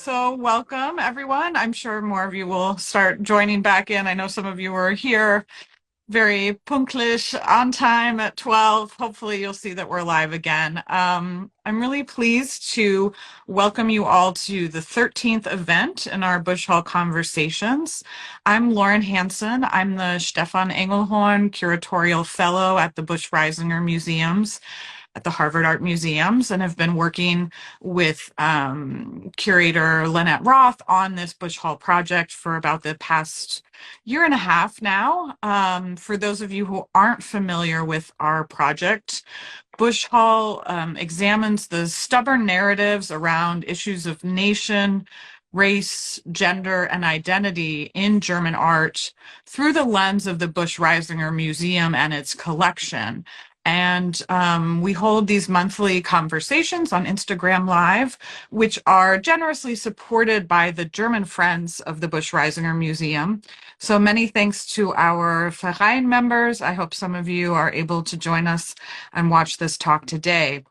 So welcome everyone. I'm sure more of you will start joining back in. I know some of you were here very punktlich on time at 12. Hopefully you'll see that we're live again. I'm really pleased to welcome you all to the 13th event in our Busch Hall Conversations. I'm Lauren Hanson. I'm the Stefan Engelhorn Curatorial Fellow at the Busch-Reisinger Museums at the Harvard Art Museums, and have been working with curator Lynette Roth on this Busch Hall project for about the past year and a half now. For those of you who aren't familiar with our project, Busch Hall examines the stubborn narratives around issues of nation, race, gender, and identity in German art through the lens of the Busch-Reisinger Museum and its collection. And we hold these monthly conversations on Instagram Live, which are generously supported by the German Friends of the Busch-Reisinger Museum. So many thanks to our Verein members. I hope some of you are able to join us and watch this talk today.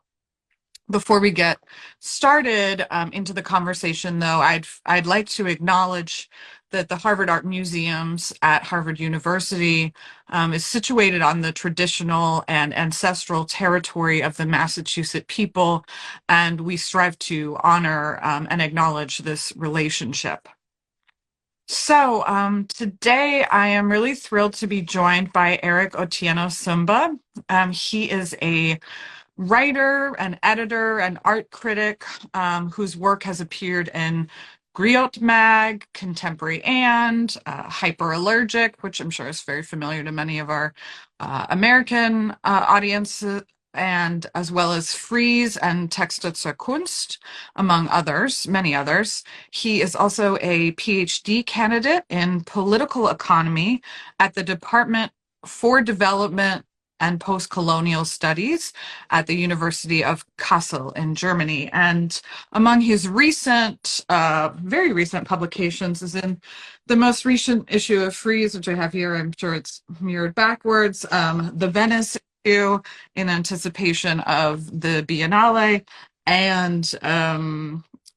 Before we get started into the conversation, though, I'd like to acknowledge that the Harvard Art Museums at Harvard University is situated on the traditional and ancestral territory of the Massachusetts people, and we strive to honor and acknowledge this relationship. So today I am really thrilled to be joined by Eric Otieno Sumba. He is a writer, an editor, an art critic whose work has appeared in Griot Mag, Contemporary and Hyperallergic, which I'm sure is very familiar to many of our American audiences, and as well as Fries and Texte zur Kunst, among others, many others. He is also a PhD candidate in political economy at the Department for Development and Post-Colonial Studies at the University of Kassel in Germany. And among his recent, very recent publications is in the most recent issue of Fries, which I have here. I'm sure it's mirrored backwards, the Venice issue in anticipation of the Biennale. And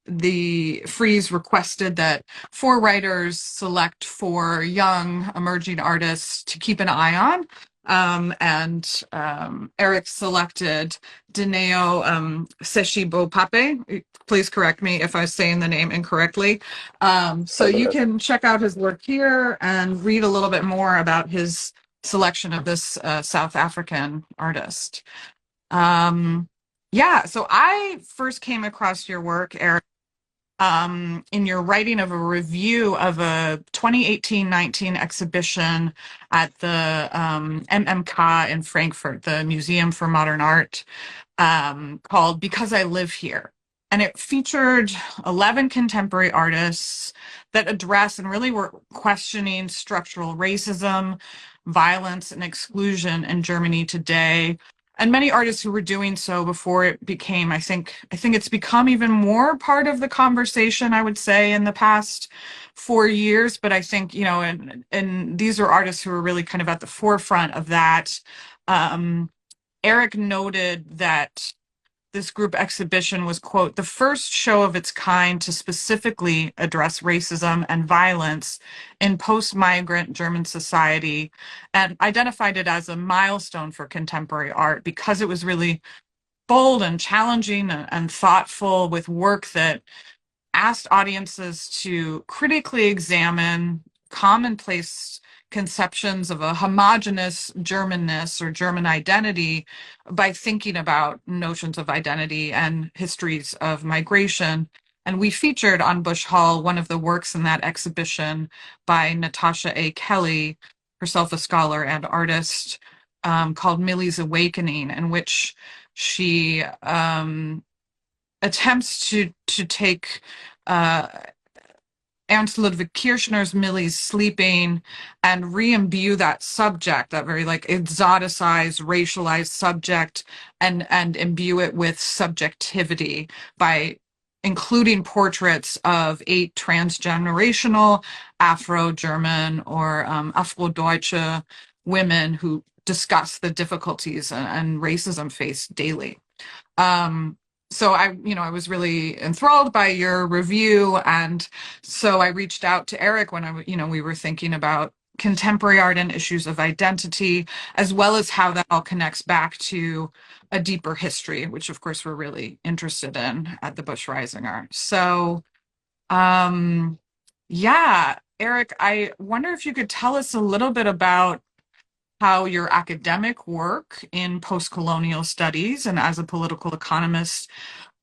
the Fries requested that 4 writers select 4 young emerging artists to keep an eye on. Eric selected Dineo Seshibo Pape. Please correct me if I'm saying the name incorrectly. So you can check out his work here and read a little bit more about his selection of this South African artist. Yeah, so I first came across your work, Eric, in your writing of a review of a 2018-19 exhibition at the MMK in Frankfurt, the Museum for Modern Art, called Because I Live Here. And it featured 11 contemporary artists that address and really were questioning structural racism, violence, and exclusion in Germany today. And many artists who were doing so before it became, I think it's become even more part of the conversation, I would say, in the past 4 years. But I think, you know, and these are artists who are really kind of at the forefront of that. Eric noted that this group exhibition was, quote, the first show of its kind to specifically address racism and violence in post-migrant German society, and identified it as a milestone for contemporary art because it was really bold and challenging and thoughtful, with work that asked audiences to critically examine commonplace conceptions of a homogenous Germanness or German identity by thinking about notions of identity and histories of migration. And we featured on Busch Hall one of the works in that exhibition by Natasha A. Kelly, herself a scholar and artist, called Millie's Awakening, in which she attempts to take Ernst Ludwig Kirchner's Millie's Sleeping and re-imbue that subject, that very like exoticized, racialized subject, and imbue it with subjectivity by including portraits of 8 transgenerational Afro-German or Afro-Deutsche women who discuss the difficulties and racism faced daily. So I was really enthralled by your review, and so I reached out to Eric when we were thinking about contemporary art and issues of identity, as well as how that all connects back to a deeper history, which of course we're really interested in at the Busch-Reisinger. So, yeah, Eric, I wonder if you could tell us a little bit about how your academic work in post-colonial studies and as a political economist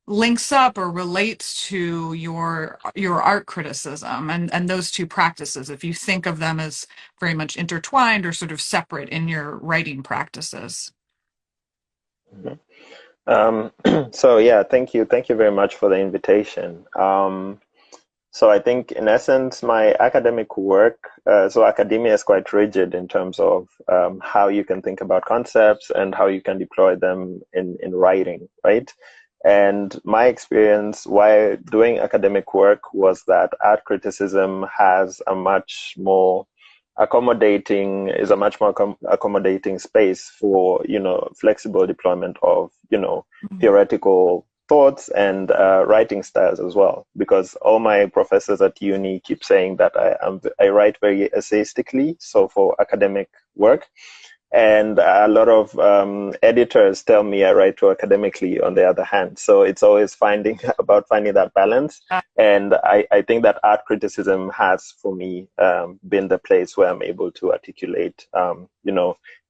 links up or relates to your art criticism and those two practices, if you think of them as very much intertwined or sort of separate in your writing practices. Mhm. So yeah, thank you very much for the invitation. So I think in essence, my academic work, so academia is quite rigid in terms of how you can think about concepts and how you can deploy them in writing, right? And my experience while doing academic work was that art criticism has a much more accommodating space for, flexible deployment of, theoretical thoughts and writing styles as well. Because all my professors at uni keep saying that I write very essayistically, so for academic work. And a lot of editors tell me I write too academically on the other hand. So it's always finding that balance. And I think that art criticism has, for me, been the place where I'm able to articulate,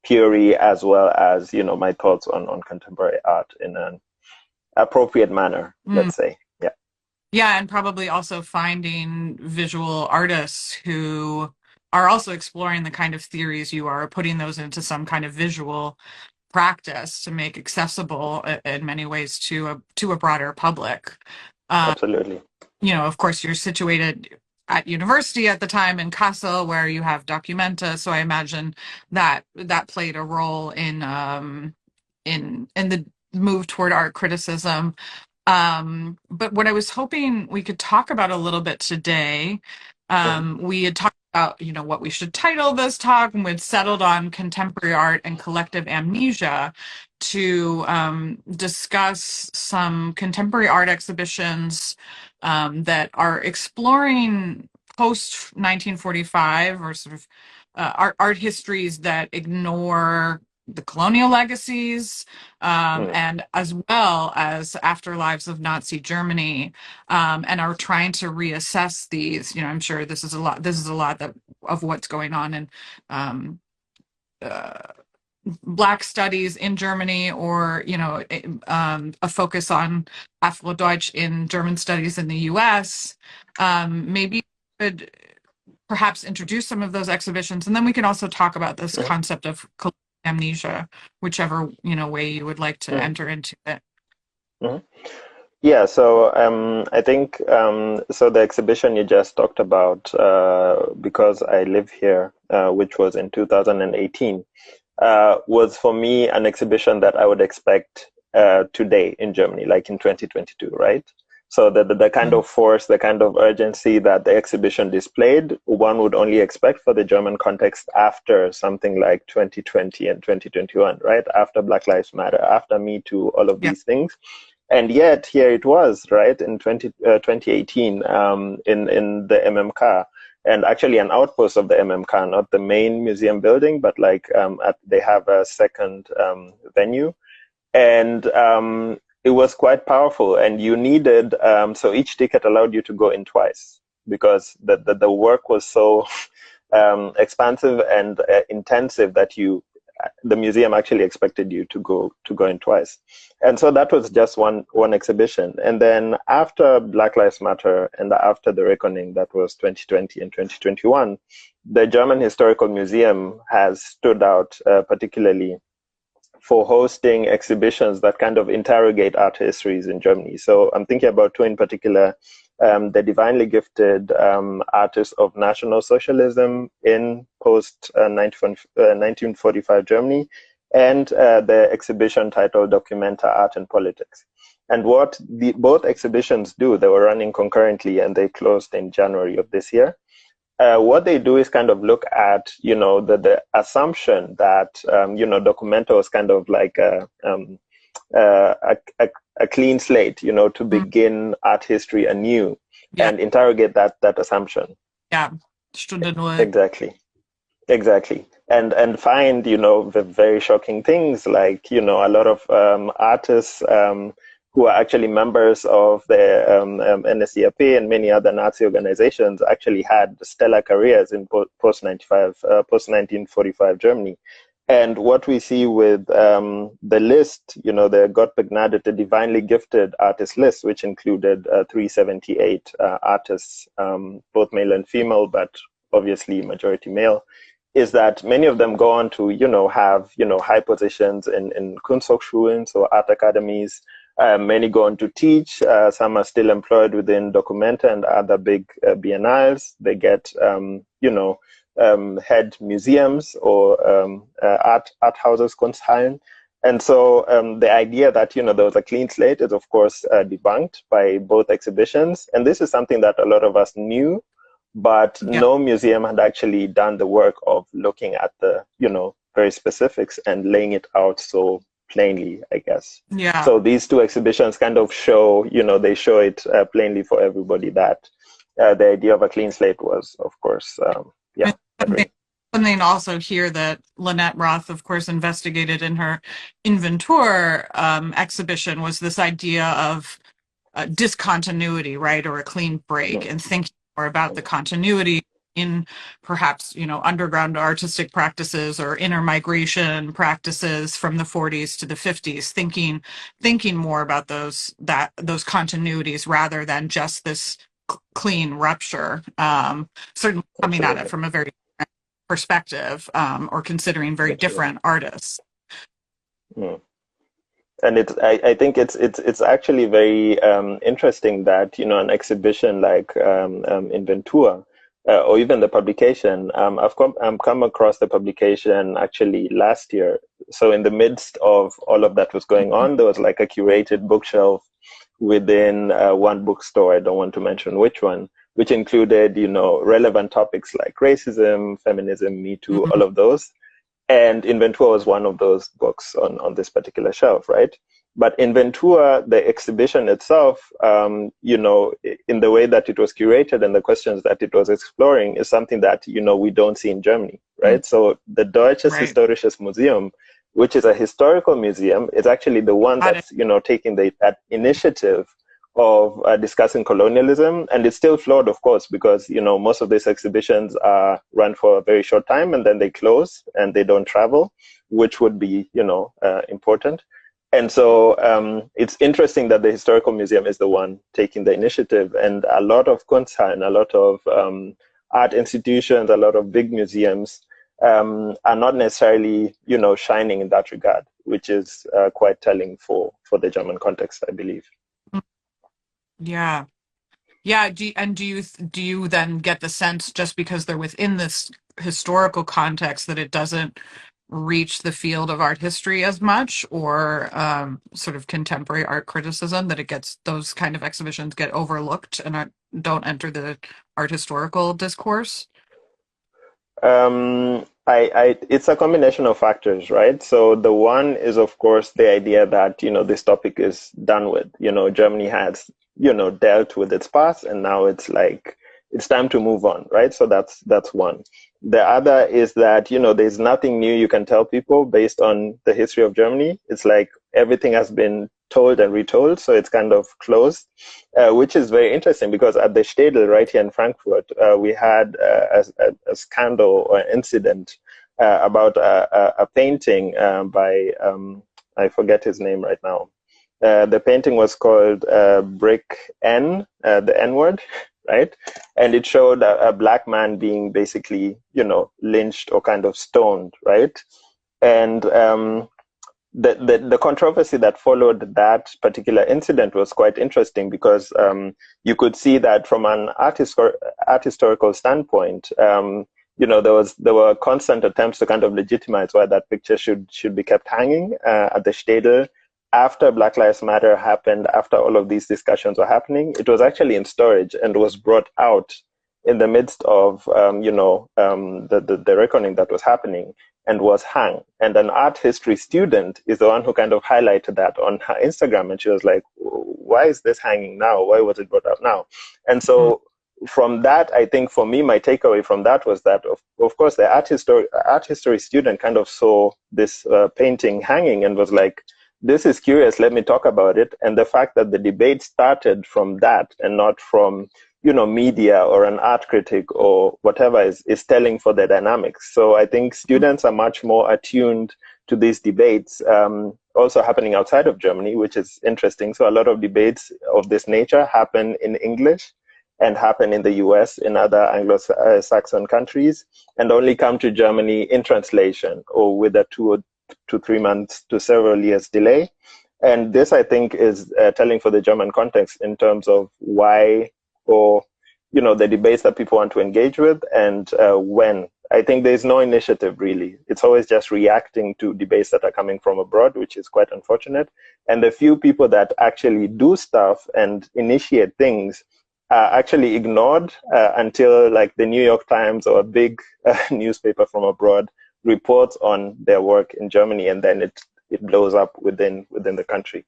theory as well as, my thoughts on contemporary art in an appropriate manner, Mm. let's say. Yeah. Yeah, and probably also finding visual artists who are also exploring the kind of theories you are, putting those into some kind of visual practice to make accessible in many ways to a broader public. Absolutely. Of course, you're situated at university at the time in Kassel, where you have Documenta. So I imagine that played a role in the move toward art criticism. But what I was hoping we could talk about a little bit today, Mhm. we had talked about, what we should title this talk, and we'd settled on contemporary art and collective amnesia to discuss some contemporary art exhibitions that are exploring post 1945 or sort of art histories that ignore the colonial legacies, Mhm. and as well as afterlives of Nazi Germany, and are trying to reassess these. I'm sure this is a lot. This is a lot of what's going on in um, uh, Black studies in Germany, or a focus on Afrodeutsch in German studies in the U.S. Maybe you could perhaps introduce some of those exhibitions, and then we can also talk about this Mhm. concept of amnesia, whichever way you would like to Mhm. enter into it. Mhm. Yeah, so I think so. The exhibition you just talked about, because I live here, which was in 2018, was for me an exhibition that I would expect today in Germany, like in 2022, right? So the kind Mm. of force, the kind of urgency that the exhibition displayed, one would only expect for the German context after something like 2020 and 2021, right? After Black Lives Matter, after Me Too, all of Yeah. these things. And yet here it was, right, in 2018, in the MMK, and actually an outpost of the MMK, not the main museum building, but like they have a second venue. And it was quite powerful. And you needed, so each ticket allowed you to go in twice because the work was so expansive and intensive that the museum actually expected you to go in twice. And so that was just one exhibition. And then after Black Lives Matter and after the reckoning, that was 2020 and 2021, the German Historical Museum has stood out particularly for hosting exhibitions that kind of interrogate art histories in Germany. So I'm thinking about two in particular: the divinely gifted artists of National Socialism in post 1945 Germany, and the exhibition titled Documenta Art and Politics. And what both exhibitions do, they were running concurrently and they closed in January of this year. What they do is kind of look at, the assumption that, Documenta was kind of like a a clean slate, to begin art history anew Yeah. and interrogate that assumption. Yeah. Stunde Null. Exactly. And find, the very shocking things like, a lot of artists who are actually members of the NSDAP and many other Nazi organizations actually had stellar careers in post 1945 Germany. And what we see with the list, the Gott begnadete, divinely gifted artist list, which included 378 artists, both male and female, but obviously majority male, is that many of them go on to, have, high positions in Kunsthochschulen, so art academies. Many go on to teach. Some are still employed within Documenta and other big biennales. They get, head museums or art houses, Kunsthallen. And so the idea that, there was a clean slate is, of course, debunked by both exhibitions. And this is something that a lot of us knew, but no museum had actually done the work of looking at the, very specifics and laying it out so plainly, I guess. Yeah. So these two exhibitions kind of show, they show it plainly for everybody that the idea of a clean slate was, of course, Something also here that Lynette Roth, of course, investigated in her Inventor exhibition was this idea of discontinuity, right, or a clean break, and thinking more about the continuity in perhaps, underground artistic practices or intermigration practices from the 40s to the 50s, thinking more about those continuities rather than just this clean rupture. Certainly coming at it from a very different perspective, or considering very different artists. And I think it's actually very interesting that an exhibition like Inventur, or even the publication. I've come across the publication actually last year. So in the midst of all of that was going on, there was like a curated bookshelf within one bookstore. I don't want to mention which one, which included relevant topics like racism, feminism, Me Too, all of those. And Inventur was one of those books on this particular shelf, right? But Inventur, the exhibition itself, in the way that it was curated and the questions that it was exploring is something that, we don't see in Germany, right? So the Deutsches Historisches Museum, which is a historical museum, is actually the one that's, taking that initiative of discussing colonialism. And it's still flawed, of course, because, most of these exhibitions are run for a very short time and then they close and they don't travel, which would be, important. And so it's interesting that the historical museum is the one taking the initiative, and a lot of Kunsthallen, a lot of art institutions, a lot of big museums are not necessarily, shining in that regard, which is quite telling for the German context, I believe. Yeah. Do you then get the sense, just because they're within this historical context, that it doesn't reach the field of art history as much, or sort of contemporary art criticism, that those kind of exhibitions get overlooked and don't enter the art historical discourse? It's a combination of factors, right? So the one is, of course, the idea that, this topic is done with. Germany has, dealt with its past, and now it's like, it's time to move on, right? So that's one. The other is that, there's nothing new you can tell people based on the history of Germany. It's like everything has been told and retold, so it's kind of closed, which is very interesting because at the Städel right here in Frankfurt, we had a scandal or incident about a painting by, I forget his name right now. The painting was called Brick N, the N word, right? And it showed a black man being basically, lynched or kind of stoned, right? And the controversy that followed that particular incident was quite interesting because you could see that from an art historical standpoint, there were constant attempts to kind of legitimize why that picture should be kept hanging at the Städel. After Black Lives Matter happened, after all of these discussions were happening, it was actually in storage and was brought out in the midst of, the reckoning that was happening. and was hung. And an art history student is the one who kind of highlighted that on her Instagram. And she was like, why is this hanging now? Why was it brought up now? And so from that, I think for me, my takeaway from that was that, of course, the art history student kind of saw this painting hanging and was like, this is curious, let me talk about it. And the fact that the debate started from that and not from, media or an art critic or whatever is telling for the dynamics. So I think students are much more attuned to these debates, also happening outside of Germany, which is interesting. So a lot of debates of this nature happen in English and happen in the US, in other Anglo-Saxon countries, and only come to Germany in translation or with a 2 to 3 months to several years delay. And this, I think, is telling for the German context in terms of why, or, the debates that people want to engage with and when. I think there's no initiative, really. It's always just reacting to debates that are coming from abroad, which is quite unfortunate. And the few people that actually do stuff and initiate things are actually ignored until like the New York Times or a big newspaper from abroad reports on their work in Germany, and then it blows up within the country.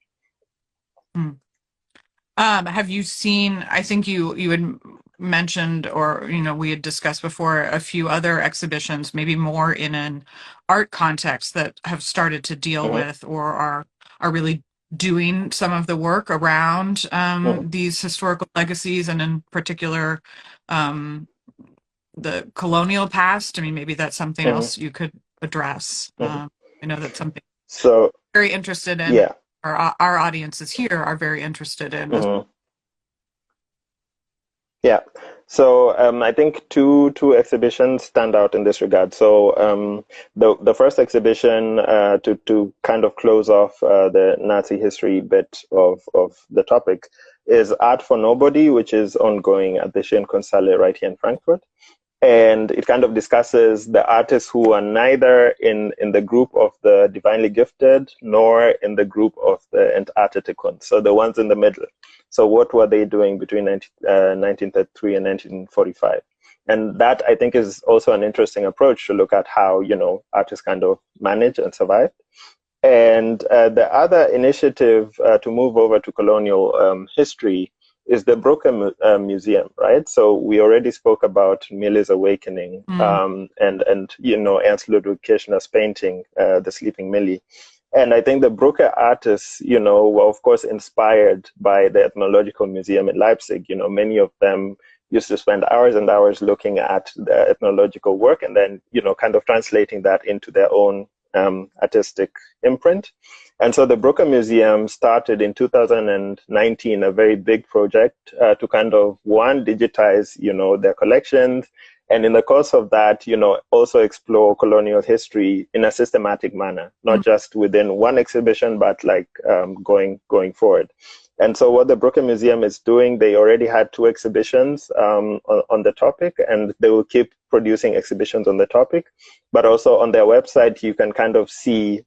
Have you seen, I think you had mentioned, or we had discussed before, a few other exhibitions, maybe more in an art context, that have started to deal with or are really doing some of the work around these historical legacies, and in particular the colonial past. I mean, maybe that's something else you could address. I know that's something so very interested in. Yeah. Our audiences here are very interested in. Yeah. So I think two exhibitions stand out in this regard. So the first exhibition to kind of close off the Nazi history bit of the topic is Art for Nobody, which is ongoing at the Kunsthalle right here in Frankfurt. And it kind of discusses the artists who are neither in the group of the divinely gifted nor in the group of the entartete Kunst, so the ones in the middle. So what were they doing between 1933 and 1945? And that, I think, is also an interesting approach to look at how, artists kind of manage and survive. And the other initiative to move over to colonial history is the Brücke Museum, right? So we already spoke about Millie's Awakening and Ernst Ludwig Kirchner's painting, The Sleeping Millie. And I think the Brücke artists, were of course inspired by the Ethnological Museum in Leipzig. Many of them used to spend hours and hours looking at the ethnological work and then, kind of translating that into their own artistic imprint. And so the Brücke Museum started in 2019 a very big project to kind of, one, digitize, their collections, and in the course of that, also explore colonial history in a systematic manner, not just within one exhibition, but like going forward. And so what the Brücke Museum is doing, they already had 2 exhibitions on the topic, and they will keep producing exhibitions on the topic. But also on their website, you can kind of see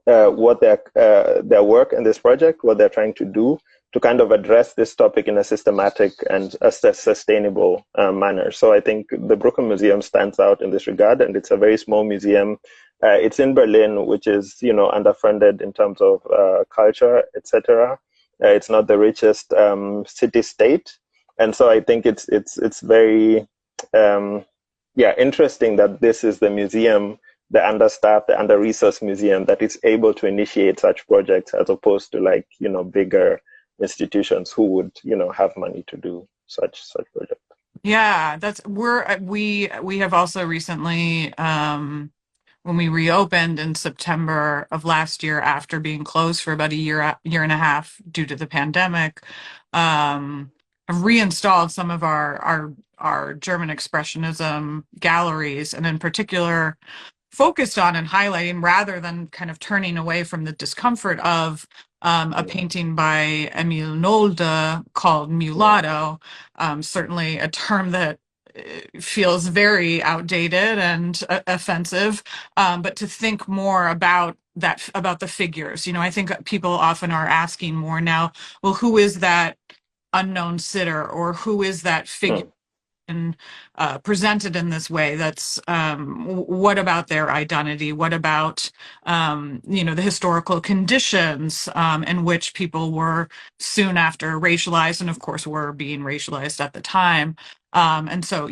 what their work in this project, what they're trying to do to kind of address this topic in a systematic and a sustainable manner. So I think the Brücke Museum stands out in this regard, and it's a very small museum. It's in Berlin, which is, underfunded in terms of culture, etc. It's not the richest city-state, and so I think it's very interesting that this is the museum, the understaffed, the under-resourced museum, that is able to initiate such projects as opposed to bigger institutions who would have money to do such projects. Yeah, we have also recently, when we reopened in September of last year after being closed for about a year and a half due to the pandemic, have reinstalled some of our German Expressionism galleries, and in particular focused on and highlighting, rather than kind of turning away from the discomfort of a painting by Emil Nolde called Mulatto, certainly a term that feels very outdated and offensive, but to think more about the figures. I think people often are asking more now, well, who is that unknown sitter, or who is that figure been presented in this way. That's what about their identity? What about the historical conditions in which people were soon after racialized, and of course were being racialized at the time. And so,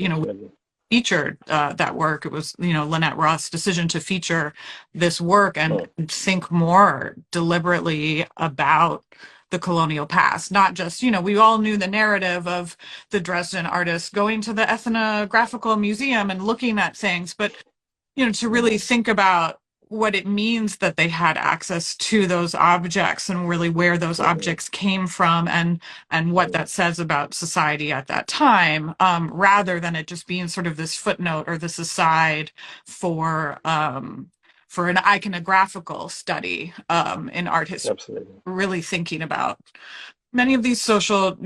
featured that work. It was, Lynette Roth's decision to feature this work and think more deliberately about the colonial past, not just, we all knew the narrative of the Dresden artists going to the ethnographical museum and looking at things, but, to really think about what it means that they had access to those objects and really where those objects came from and what that says about society at that time, rather than it just being sort of this footnote or this aside for an iconographical study in art history. Absolutely. Really thinking about many of these social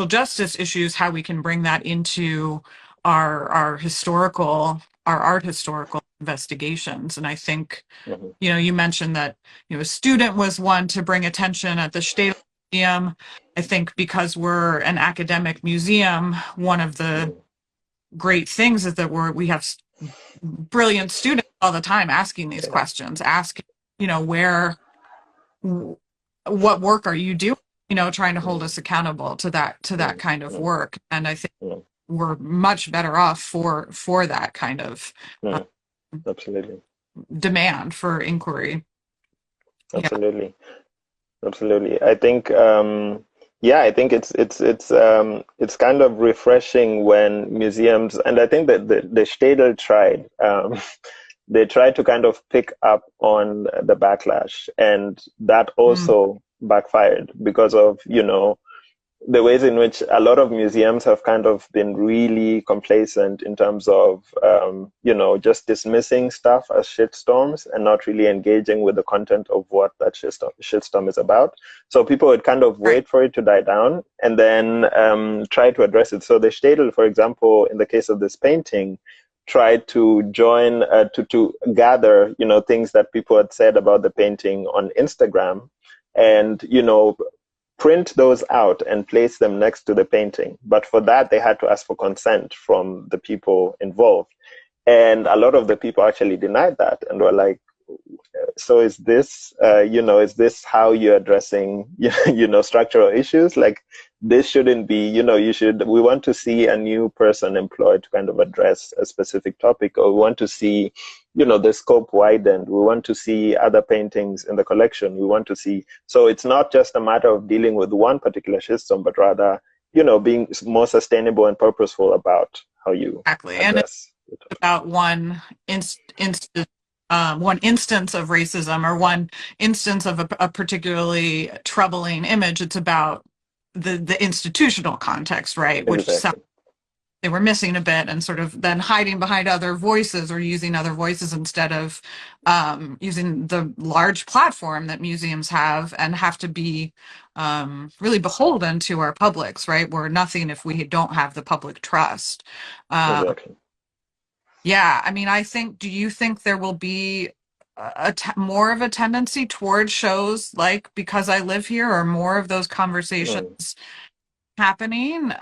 justice issues, how we can bring that into our art historical investigations. And I think, you mentioned that, a student was one to bring attention at the State Museum. I think because we're an academic museum, one of the great things is that we have brilliant students all the time asking these questions, asking, what work are you doing? Trying to hold us accountable to that kind of work. And I think we're much better off for that kind of absolutely demand for inquiry. Absolutely. Absolutely. I think I think it's kind of refreshing when museums, and I think that the Städel tried they tried to kind of pick up on the backlash, and that also backfired because of the ways in which a lot of museums have kind of been really complacent in terms of, just dismissing stuff as shitstorms and not really engaging with the content of what that shitstorm is about. So people would kind of wait for it to die down and then try to address it. So the Städel, for example, in the case of this painting, tried to join, to gather, things that people had said about the painting on Instagram and, print those out and place them next to the painting. But for that, they had to ask for consent from the people involved. And a lot of the people actually denied that and were like, so is this, is this how you're addressing, structural issues? Like, this shouldn't be, we want to see a new person employed to kind of address a specific topic, or we want to see, the scope widened. We want to see other paintings in the collection. We want to see, so it's not just a matter of dealing with one particular system, but rather, being more sustainable and purposeful about how you address. And it's about one instance of racism or one instance of a particularly troubling image. It's about the institutional context, right? Which they were missing a bit, and sort of then hiding behind other voices or using other voices instead of using the large platform that museums have and have to be really beholden to our publics, right? We're nothing if we don't have the public trust. exactly. Yeah, I mean, do you think there will be more of a tendency towards shows like Because I Live Here, or more of those conversations happening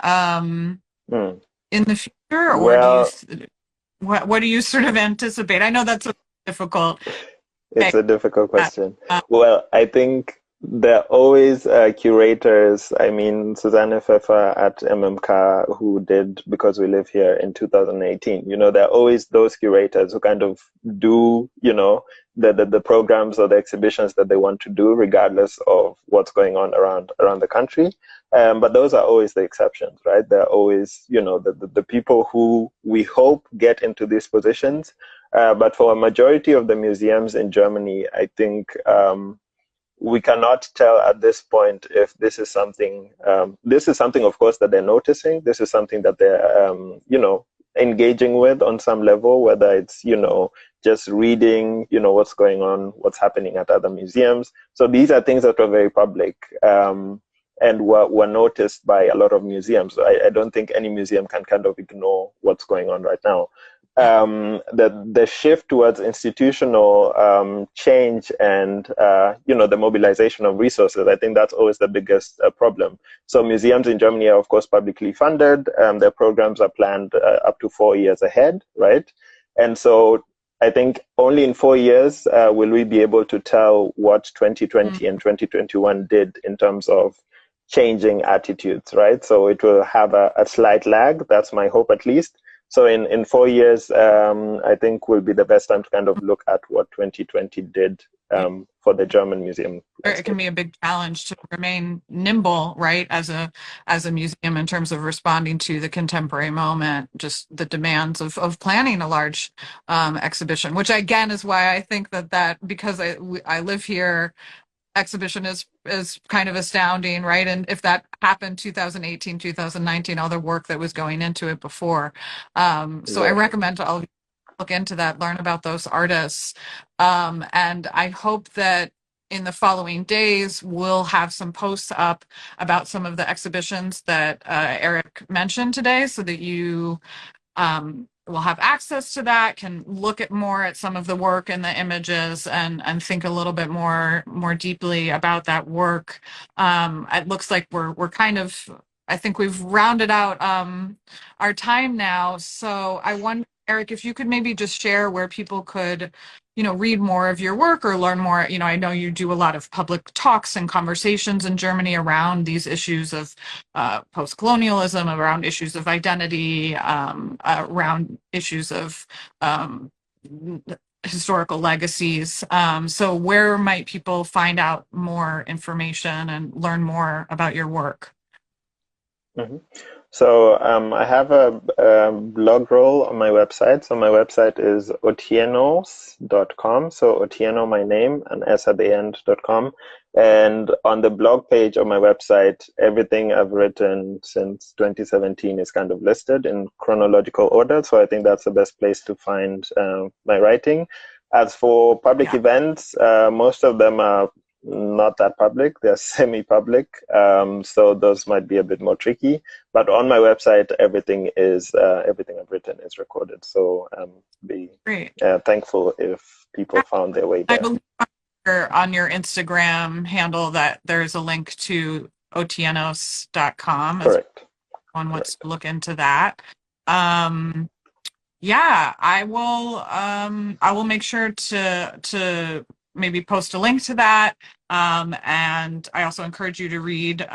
in the future? Or what do you sort of anticipate? I know that's difficult. It's a difficult question. Well, I think there are always curators. I mean, Susanne Pfeffer at MMK, who did Because We Live Here in 2018. There are always those curators who kind of do, the programs or the exhibitions that they want to do, regardless of what's going on around the country. But those are always the exceptions, right? They're always, the people who we hope get into these positions. But for a majority of the museums in Germany, I think we cannot tell at this point if this is something, of course, that they're noticing. This is something that they're, engaging with on some level, whether it's, just reading, what's going on, what's happening at other museums. So these are things that are very public and were noticed by a lot of museums. So I don't think any museum can kind of ignore what's going on right now. Yeah. The shift towards institutional change and the mobilization of resources, I think that's always the biggest problem. So museums in Germany are of course publicly funded. Their programs are planned up to 4 years ahead, right? And so I think only in 4 years will we be able to tell what 2020 and 2021 did in terms of changing attitudes, right? So it will have a slight lag. That's my hope, at least. So in 4 years, I think will be the best time to kind of look at what 2020 did for the German museum It can landscape. be a big challenge to remain nimble, right, as a museum in terms of responding to the contemporary moment, just the demands of planning a large exhibition, which again is why I think that because I live here, exhibition is kind of astounding, right? And if that happened 2018, 2019, all the work that was going into it before. So I Exactly. recommend to all of you look into that, learn about those artists. And I hope that in the following days, we'll have some posts up about some of the exhibitions that Eric mentioned today so that you will have access to that, can look at more at some of the work and the images and think a little bit more deeply about that work. It looks like we're kind of, I think we've rounded out our time now. So I wonder, Eric, if you could maybe just share where people could, read more of your work or learn more. I know you do a lot of public talks and conversations in Germany around these issues of post-colonialism, around issues of identity, around issues of historical legacies. So where might people find out more information and learn more about your work? Mhm. So I have a blog roll on my website. So my website is otienos.com. So Otieno, my name, and s at the end.com. And on the blog page of my website, everything I've written since 2017 is kind of listed in chronological order. So I think that's the best place to find my writing. As for public Yeah, events, most of them are not that public. They're semi-public, so those might be a bit more tricky. But on my website, everything I've written is recorded. So be great. thankful if people found their way I there. believe on your Instagram handle that there's a link to otienos.com as Correct. one wants to Correct. look into that. Um, Yeah, I will make sure to maybe post a link to that. And I also encourage you to read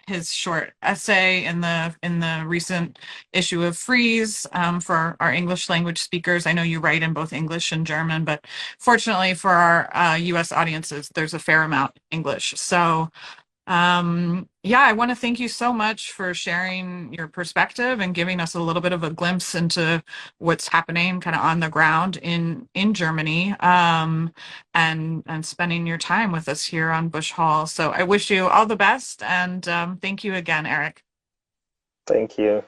his short essay in the recent issue of Freeze for our English language speakers. I know you write in both English and German, but fortunately for our US audiences, there's a fair amount in English. So yeah, I want to thank you so much for sharing your perspective and giving us a little bit of a glimpse into what's happening kind of on the ground in Germany, and spending your time with us here on Busch Hall. So I wish you all the best, and thank you again, Eric. Thank you.